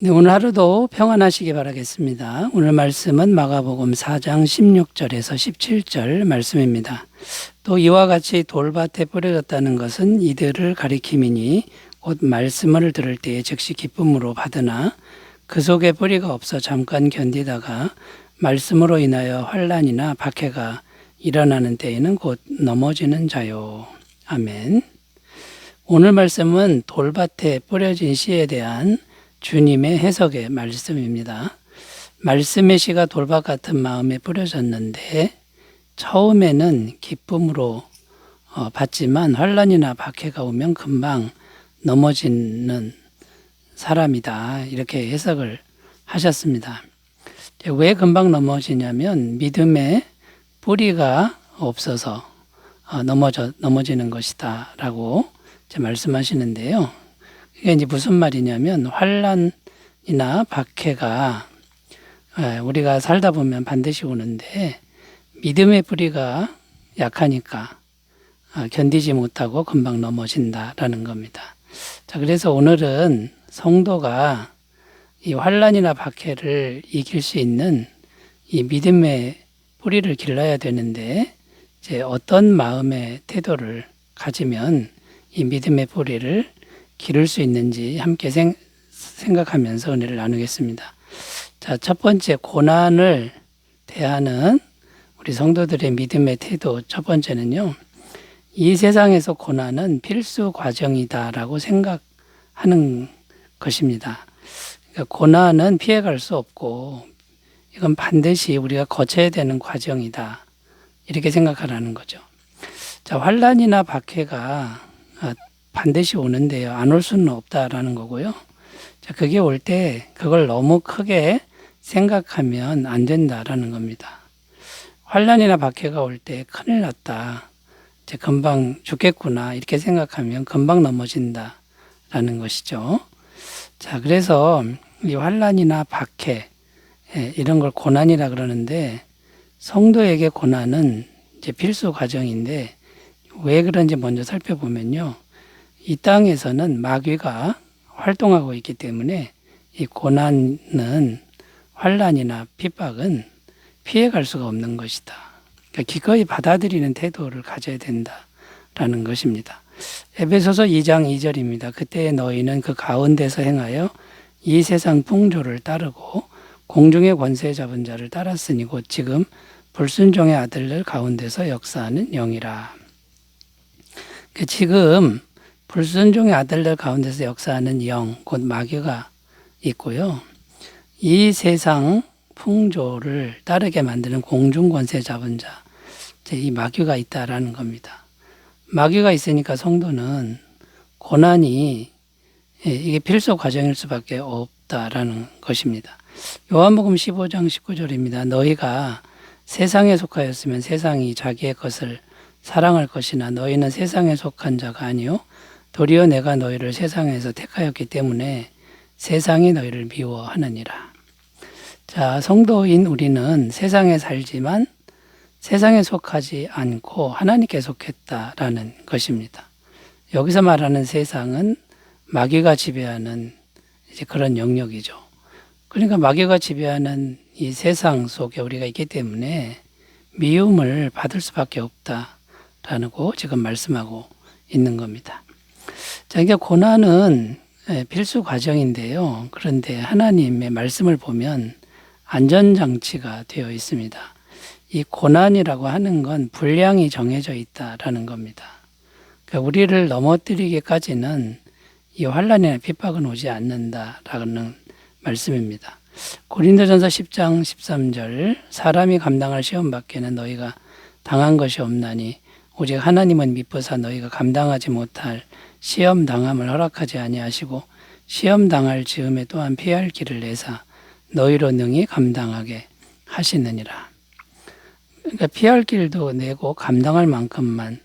네, 오늘 하루도 평안하시기 바라겠습니다. 오늘 말씀은 마가복음 4장 16절에서 17절 말씀입니다. 또 이와 같이 돌밭에 뿌려졌다는 것은 이들을 가리킴이니 곧 말씀을 들을 때에 즉시 기쁨으로 받으나 그 속에 뿌리가 없어 잠깐 견디다가 말씀으로 인하여 환난이나 박해가 일어나는 때에는 곧 넘어지는 자요. 아멘. 오늘 말씀은 돌밭에 뿌려진 씨에 대한 주님의 해석의 말씀입니다. 말씀의 씨가 돌밭 같은 마음에 뿌려졌는데 처음에는 기쁨으로 받지만 환난이나 박해가 오면 금방 넘어지는 사람이다. 이렇게 해석을 하셨습니다. 왜 금방 넘어지냐면 믿음의 뿌리가 없어서 넘어지는 것이다 라고 말씀하시는데요. 이게 이제 무슨 말이냐면 환난이나 박해가 우리가 살다 보면 반드시 오는데 믿음의 뿌리가 약하니까 견디지 못하고 금방 넘어진다라는 겁니다. 자, 그래서 오늘은 성도가 이 환난이나 박해를 이길 수 있는 이 믿음의 뿌리를 길러야 되는데 이제 어떤 마음의 태도를 가지면 이 믿음의 뿌리를 기를 수 있는지 함께 생각하면서 은혜를 나누겠습니다. 자, 첫 번째 고난을 대하는 우리 성도들의 믿음의 태도 첫 번째는요. 이 세상에서 고난은 필수 과정이다라고 생각하는 것입니다. 그러니까 고난은 피해갈 수 없고 이건 반드시 우리가 거쳐야 되는 과정이다. 이렇게 생각하라는 거죠. 자, 환난이나 박해가 반드시 오는데요. 안 올 수는 없다라는 거고요. 자, 그게 올 때 그걸 너무 크게 생각하면 안 된다라는 겁니다. 환난이나 박해가 올 때 큰일 났다. 이제 금방 죽겠구나. 이렇게 생각하면 금방 넘어진다라는 것이죠. 자, 그래서 이 환난이나 박해 이런 걸 고난이라 그러는데 성도에게 고난은 이제 필수 과정인데 왜 그런지 먼저 살펴보면요. 이 땅에서는 마귀가 활동하고 있기 때문에 이 고난은 환난이나 핍박은 피해갈 수가 없는 것이다. 그러니까 기꺼이 받아들이는 태도를 가져야 된다라는 것입니다. 에베소서 2장 2절입니다. 그때 너희는 그 가운데서 행하여 이 세상 풍조를 따르고 공중의 권세 잡은 자를 따랐으니 곧 지금 불순종의 아들들 가운데서 역사하는 영이라. 지금 불순종의 아들들 가운데서 역사하는 영, 곧 마귀가 있고요. 이 세상 풍조를 따르게 만드는 공중권세 잡은 자, 이 마귀가 있다라는 겁니다. 마귀가 있으니까 성도는 고난이 이게 필수 과정일 수밖에 없다라는 것입니다. 요한복음 15장 19절입니다. 너희가 세상에 속하였으면 세상이 자기의 것을 사랑할 것이나 너희는 세상에 속한 자가 아니요 도리어 내가 너희를 세상에서 택하였기 때문에 세상이 너희를 미워하느니라. 자, 성도인 우리는 세상에 살지만 세상에 속하지 않고 하나님께 속했다라는 것입니다. 여기서 말하는 세상은 마귀가 지배하는 이제 그런 영역이죠. 그러니까 마귀가 지배하는 이 세상 속에 우리가 있기 때문에 미움을 받을 수밖에 없다라고 지금 말씀하고 있는 겁니다. 자, 이게 고난은 필수 과정인데요. 그런데 하나님의 말씀을 보면 안전장치가 되어 있습니다. 이 고난이라고 하는 건 분량이 정해져 있다라는 겁니다. 그러니까 우리를 넘어뜨리기까지는 이 환난이나 핍박은 오지 않는다라는 말씀입니다. 고린도전서 10장 13절 사람이 감당할 시험 밖에는 너희가 당한 것이 없나니 오직 하나님은 미쁘사 너희가 감당하지 못할 시험 당함을 허락하지 아니하시고 시험 당할 즈음에 또한 피할 길을 내사 너희로 능히 감당하게 하시느니라. 그러니까 피할 길도 내고 감당할 만큼만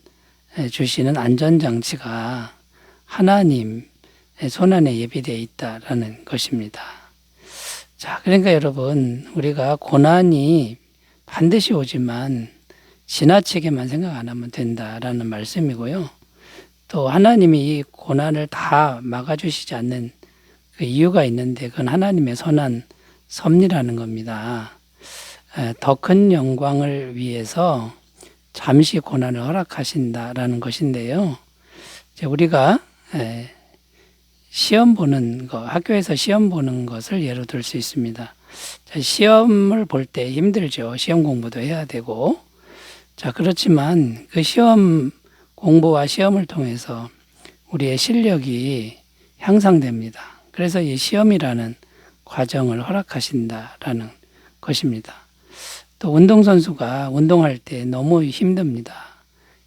주시는 안전장치가 하나님의 손안에 예비되어 있다라는 것입니다. 자, 그러니까 여러분 우리가 고난이 반드시 오지만 지나치게만 생각 안 하면 된다라는 말씀이고요. 또 하나님이 이 고난을 다 막아주시지 않는 그 이유가 있는데 그건 하나님의 선한 섭리라는 겁니다. 더 큰 영광을 위해서 잠시 고난을 허락하신다라는 것인데요. 이제 우리가 시험 보는 거, 학교에서 시험 보는 것을 예로 들 수 있습니다. 자, 시험을 볼 때 힘들죠. 시험 공부도 해야 되고. 자, 그렇지만 그 시험 공부와 시험을 통해서 우리의 실력이 향상됩니다. 그래서 이 시험이라는 과정을 허락하신다라는 것입니다. 또 운동선수가 운동할 때 너무 힘듭니다.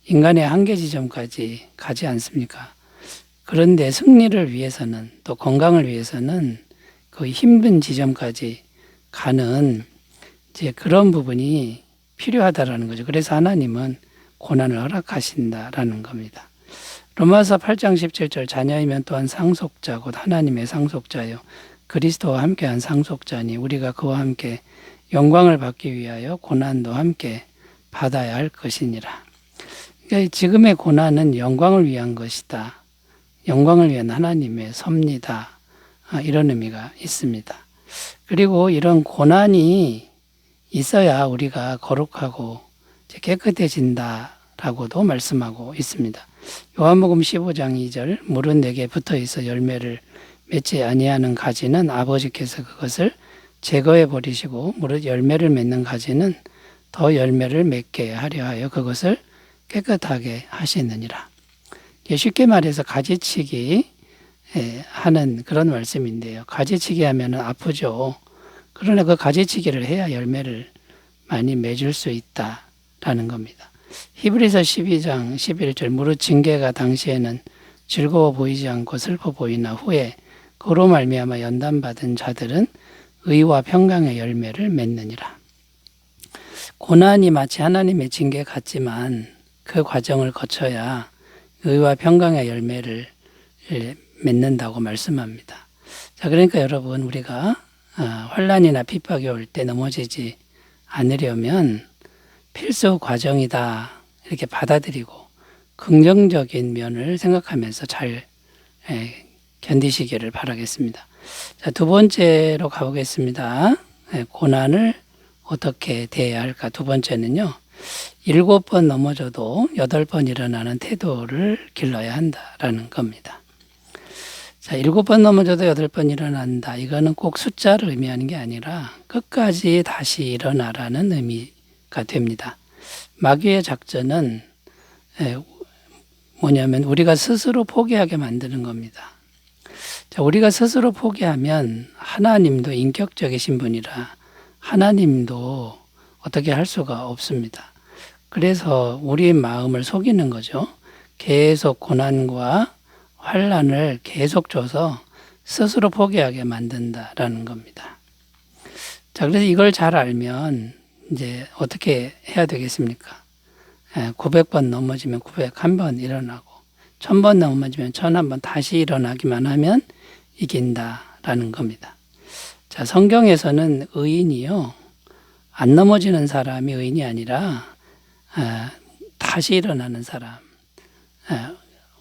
인간의 한계 지점까지 가지 않습니까? 그런데 승리를 위해서는 또 건강을 위해서는 그 힘든 지점까지 가는 이제 그런 부분이 필요하다라는 거죠. 그래서 하나님은 고난을 허락하신다라는 겁니다. 로마서 8장 17절 자녀이면 또한 상속자 곧 하나님의 상속자요 그리스도와 함께한 상속자니 우리가 그와 함께 영광을 받기 위하여 고난도 함께 받아야 할 것이니라. 그러니까 지금의 고난은 영광을 위한 것이다. 영광을 위한 하나님의 섭리다. 이런 의미가 있습니다. 그리고 이런 고난이 있어야 우리가 거룩하고 깨끗해진다라고도 말씀하고 있습니다. 요한복음 15장 2절 물은 내게 붙어 있어 열매를 맺지 아니하는 가지는 아버지께서 그것을 제거해 버리시고 무릇 열매를 맺는 가지는 더 열매를 맺게 하려 하여 그것을 깨끗하게 하시느니라. 쉽게 말해서 가지치기 하는 그런 말씀인데요. 가지치기 하면은 아프죠. 그러나 그 가지치기를 해야 열매를 많이 맺을 수 있다라는 겁니다. 히브리서 12장 11절 무릇 징계가 당시에는 즐거워 보이지 않고 슬퍼 보이나 후에 그로 말미암아 연단받은 자들은 의와 평강의 열매를 맺느니라. 고난이 마치 하나님의 징계 같지만 그 과정을 거쳐야 의와 평강의 열매를 맺는다고 말씀합니다. 자, 그러니까 여러분 우리가 환난이나 핍박이 올 때 넘어지지 않으려면 필수 과정이다 이렇게 받아들이고 긍정적인 면을 생각하면서 잘 견디시기를 바라겠습니다. 자, 두 번째로 가보겠습니다. 고난을 어떻게 대해야 할까? 두 번째는요. 7번 넘어져도 8번 일어나는 태도를 길러야 한다라는 겁니다. 자, 7번 넘어져도 8번 일어난다. 이거는 꼭 숫자를 의미하는 게 아니라 끝까지 다시 일어나라는 의미가 됩니다. 마귀의 작전은 뭐냐면 우리가 스스로 포기하게 만드는 겁니다. 자, 우리가 스스로 포기하면 하나님도 인격적이신 분이라 하나님도 어떻게 할 수가 없습니다. 그래서 우리 마음을 속이는 거죠. 계속 고난과 환난을 계속 줘서 스스로 포기하게 만든다라는 겁니다. 자, 그래서 이걸 잘 알면 이제 어떻게 해야 되겠습니까? 900번 넘어지면 901번 일어나고 1000번 넘어지면 1001번 다시 일어나기만 하면 이긴다라는 겁니다. 자, 성경에서는 의인이요. 안 넘어지는 사람이 의인이 아니라 다시 일어나는 사람,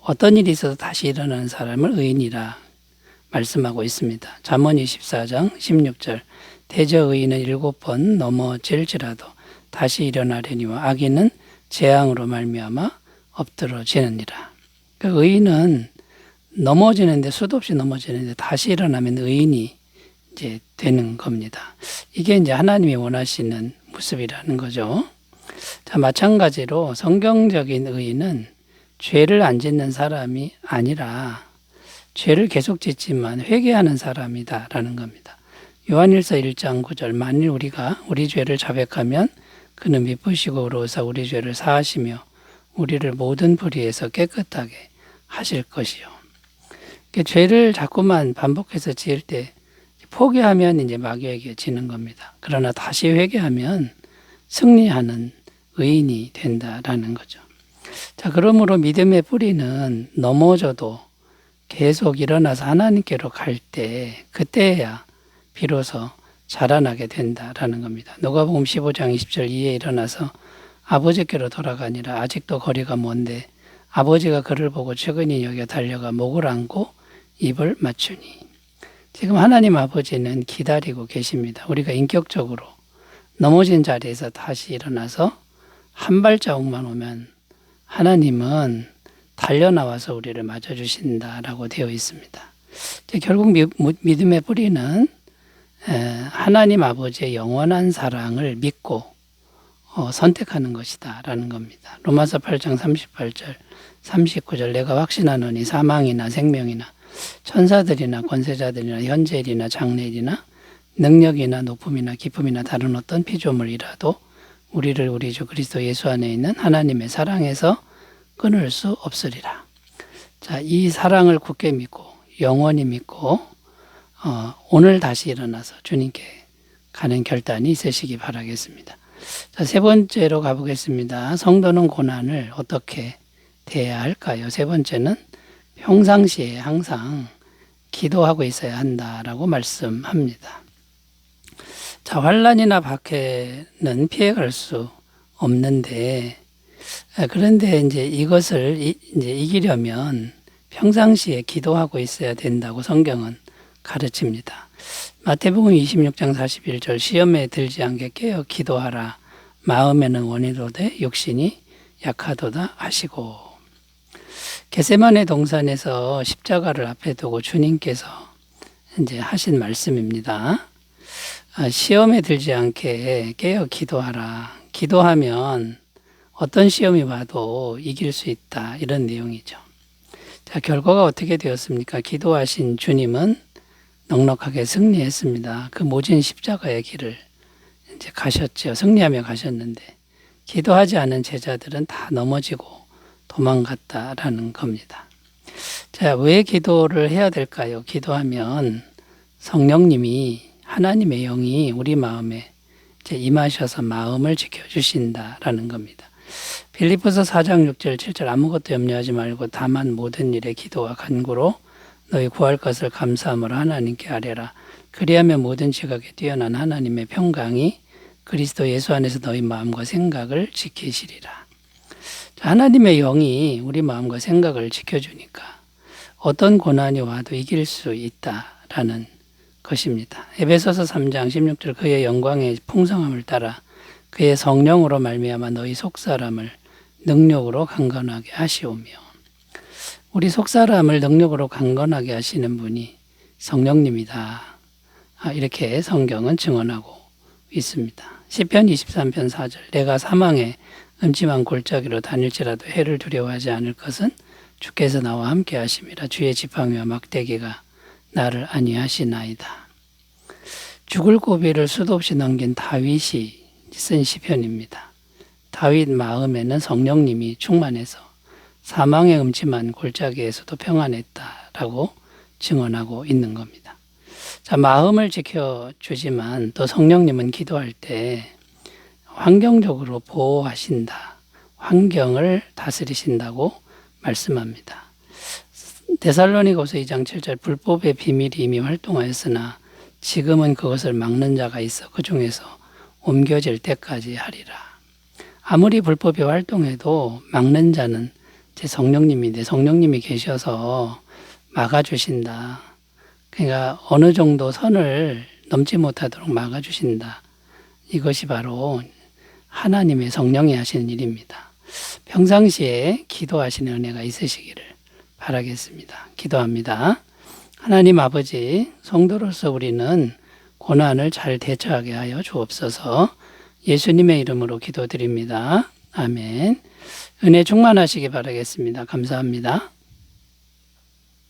어떤 일이 있어도 다시 일어나는 사람을 의인이라 말씀하고 있습니다. 잠언 24장 16절 대저 의인은 7번 넘어질지라도 다시 일어나려니와 악인은 재앙으로 말미암아 엎드러지느니라. 그 의인은 넘어지는데 수도 없이 넘어지는데 다시 일어나면 의인이 이제 되는 겁니다. 이게 이제 하나님이 원하시는 모습이라는 거죠. 자, 마찬가지로 성경적인 의인은 죄를 안 짓는 사람이 아니라 죄를 계속 짓지만 회개하는 사람이다라는 겁니다. 요한일서 1장 9절 만일 우리가 우리 죄를 자백하면 그는 미쁘시고 의로우사 우리 죄를 사하시며 우리를 모든 불의에서 깨끗하게 하실 것이요. 죄를 자꾸만 반복해서 지을 때 포기하면 이제 마귀에게 지는 겁니다. 그러나 다시 회개하면 승리하는 의인이 된다라는 거죠. 자, 그러므로 믿음의 뿌리는 넘어져도 계속 일어나서 하나님께로 갈 때 그때야 비로소 자라나게 된다라는 겁니다. 누가복음 15장 20절 이에 일어나서 아버지께로 돌아가니라 아직도 거리가 먼데 아버지가 그를 보고 측은히 여겨 달려가 목을 안고 입을 맞추니. 지금 하나님 아버지는 기다리고 계십니다. 우리가 인격적으로 넘어진 자리에서 다시 일어나서 한 발자국만 오면 하나님은 달려나와서 우리를 맞아주신다라고 되어 있습니다. 결국 믿음의 뿌리는 하나님 아버지의 영원한 사랑을 믿고 선택하는 것이다 라는 겁니다. 로마서 8장 38절 39절 내가 확신하노니 사망이나 생명이나 천사들이나 권세자들이나 현재일이나 장래일이나 능력이나 높음이나 기쁨이나 다른 어떤 피조물이라도 우리를 우리 주 그리스도 예수 안에 있는 하나님의 사랑에서 끊을 수 없으리라. 자, 이 사랑을 굳게 믿고 영원히 믿고 오늘 다시 일어나서 주님께 가는 결단이 있으시기 바라겠습니다. 자, 세 번째로 가보겠습니다. 성도는 고난을 어떻게 대해야 할까요? 세 번째는 평상시에 항상 기도하고 있어야 한다라고 말씀합니다. 자, 환난이나 박해는 피해갈 수 없는데, 그런데 이제 이것을 이제 이기려면 평상시에 기도하고 있어야 된다고 성경은 가르칩니다. 마태복음 26장 41절 시험에 들지 않게 깨어 기도하라. 마음에는 원이로되 육신이 약하도다 하시고. 겟세마네 동산에서 십자가를 앞에 두고 주님께서 이제 하신 말씀입니다. 시험에 들지 않게 깨어 기도하라. 기도하면 어떤 시험이 와도 이길 수 있다. 이런 내용이죠. 자, 결과가 어떻게 되었습니까? 기도하신 주님은 넉넉하게 승리했습니다. 그 모진 십자가의 길을 이제 가셨죠. 승리하며 가셨는데 기도하지 않은 제자들은 다 넘어지고 도망갔다라는 겁니다. 자, 왜 기도를 해야 될까요? 기도하면 성령님이 하나님의 영이 우리 마음에 이제 임하셔서 마음을 지켜주신다라는 겁니다. 빌립보서 4장 6절 7절 아무것도 염려하지 말고 다만 모든 일에 기도와 간구로 너희 구할 것을 감사함으로 하나님께 아뢰라. 그리하면 모든 지각에 뛰어난 하나님의 평강이 그리스도 예수 안에서 너희 마음과 생각을 지키시리라. 하나님의 영이 우리 마음과 생각을 지켜주니까 어떤 고난이 와도 이길 수 있다라는 것입니다. 에베소서 3장 16절 그의 영광의 풍성함을 따라 그의 성령으로 말미암아 너희 속사람을 능력으로 강건하게 하시오며. 우리 속사람을 능력으로 강건하게 하시는 분이 성령님이다. 이렇게 성경은 증언하고 있습니다. 시편 23편 4절 내가 사망의 음침한 골짜기로 다닐지라도 해를 두려워하지 않을 것은 주께서 나와 함께 하심이라. 주의 지팡이와 막대기가 나를 안위하시나이다. 죽을 고비를 수도 없이 넘긴 다윗이 쓴 시편입니다. 다윗 마음에는 성령님이 충만해서 사망의 음침한 골짜기에서도 평안했다라고 증언하고 있는 겁니다. 자, 마음을 지켜주지만 또 성령님은 기도할 때 환경적으로 보호하신다. 환경을 다스리신다고 말씀합니다. 데살로니가서 2장 7절 불법의 비밀이 이미 활동하였으나 지금은 그것을 막는 자가 있어 그 중에서 옮겨질 때까지 하리라. 아무리 불법이 활동해도 막는 자는 제 성령님인데 성령님이 계셔서 막아주신다. 그러니까 어느 정도 선을 넘지 못하도록 막아주신다. 이것이 바로 하나님의 성령이 하시는 일입니다. 평상시에 기도하시는 은혜가 있으시기를 바라겠습니다. 기도합니다. 하나님 아버지, 성도로서 우리는 고난을 잘 대처하게 하여 주옵소서. 예수님의 이름으로 기도드립니다. 아멘. 은혜 충만하시기 바라겠습니다. 감사합니다.